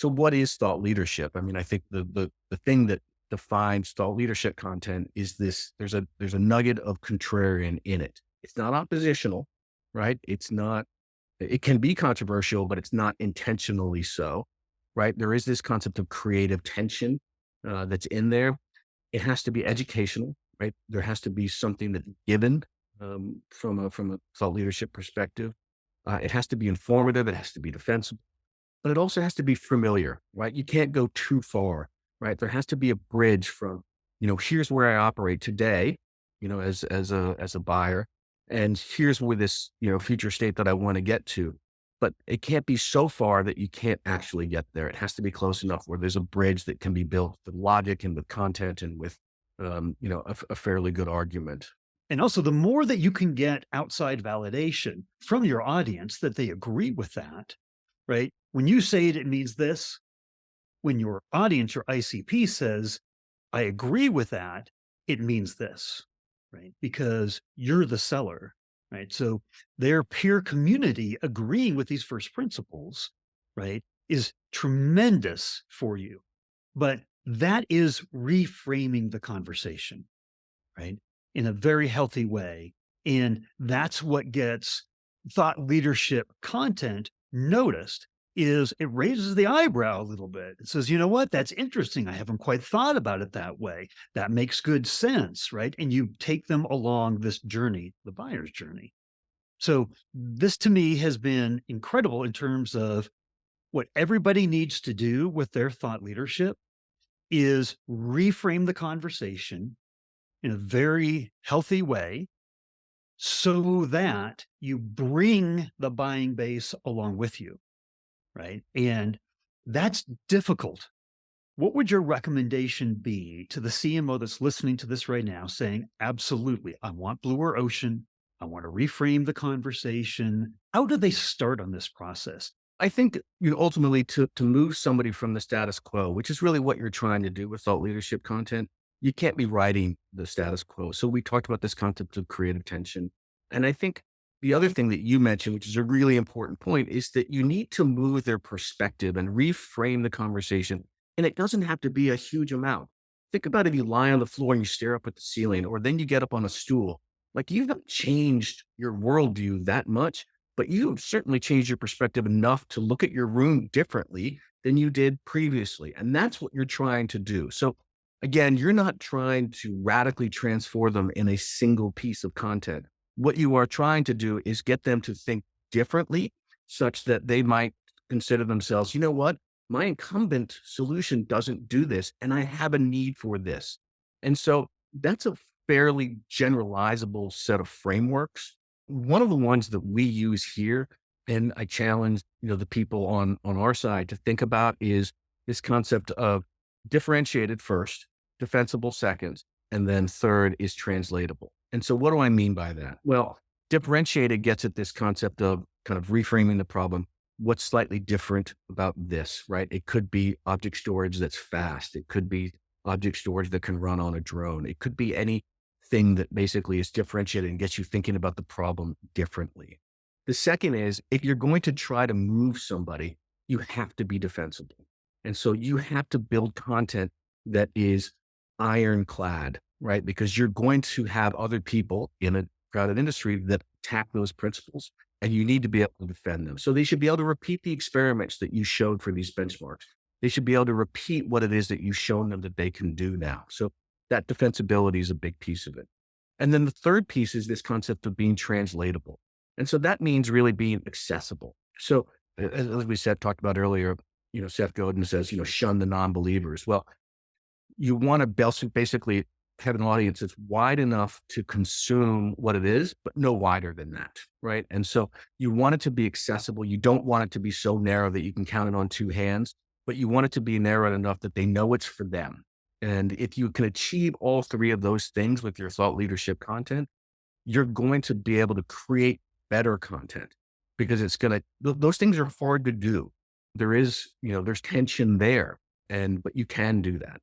So what is thought leadership? I mean, I think the thing that defines thought leadership content is this, there's a nugget of contrarian in it. It's not oppositional, right? It's not, it can be controversial, but it's not intentionally so, right? There is this concept of creative tension that's in there. It has to be educational, right? There has to be something that's given from a thought leadership perspective. It has to be informative. It has to be defensible, but it also has to be familiar, right? You can't go too far, right? There has to be a bridge from, here's where I operate today, as a buyer, and here's where this, future state that I want to get to. But it can't be so far that you can't actually get there. It has to be close enough where there's a bridge that can be built with logic and with content and with, a fairly good argument. And also, the more that you can get outside validation from your audience that they agree with that, right? When you say it, it means this. When your audience, your ICP says, I agree with that, it means this, right? Because you're the seller, right? So their peer community agreeing with these first principles, right, is tremendous for you. But that is reframing the conversation, right? In a very healthy way. And that's what gets thought leadership content noticed is it raises the eyebrow a little bit. It says, you know what? That's interesting. I haven't quite thought about it that way. That makes good sense, right? And you take them along this journey, the buyer's journey. So this to me has been incredible in terms of what everybody needs to do with their thought leadership is reframe the conversation in a very healthy way so that you bring the buying base along with you, right? And that's difficult. What would your recommendation be to the CMO that's listening to this right now saying, absolutely, I want bluer ocean. I want to reframe the conversation. How do they start on this process? I think, ultimately to move somebody from the status quo, which is really what you're trying to do with thought leadership content, you can't be writing the status quo. So we talked about this concept of creative tension. And I think the other thing that you mentioned, which is a really important point, is that you need to move their perspective and reframe the conversation. And it doesn't have to be a huge amount. Think about if you lie on the floor and you stare up at the ceiling, or then you get up on a stool. Like you haven't changed your worldview that much, but you've certainly changed your perspective enough to look at your room differently than you did previously. And that's what you're trying to do. So again, you're not trying to radically transform them in a single piece of content. What you are trying to do is get them to think differently such that they might consider themselves, you know what? My incumbent solution doesn't do this, and I have a need for this. And so that's a fairly generalizable set of frameworks. One of the ones that we use here, and I challenge, the people on our side to think about is this concept of differentiated first, defensible second, and then third is translatable. And so what do I mean by that? Well, differentiated gets at this concept of kind of reframing the problem. What's slightly different about this, right? It could be object storage that's fast. It could be object storage that can run on a drone. It could be anything that basically is differentiated and gets you thinking about the problem differently. The second is if you're going to try to move somebody, you have to be defensible. And so you have to build content that is ironclad, right? Because you're going to have other people in a crowded industry that attack those principles, and you need to be able to defend them. So they should be able to repeat the experiments that you showed for these benchmarks. They should be able to repeat what it is that you've shown them that they can do now. So that defensibility is a big piece of it. And then the third piece is this concept of being translatable. And so that means really being accessible. So as we said, talked about earlier, Seth Godin says, shun the non-believers. Well, you want to basically have an audience that's wide enough to consume what it is, but no wider than that, right? And so you want it to be accessible. You don't want it to be so narrow that you can count it on two hands, but you want it to be narrow enough that they know it's for them. And if you can achieve all three of those things with your thought leadership content, you're going to be able to create better content because those things are hard to do. There is, there's tension there, but you can do that.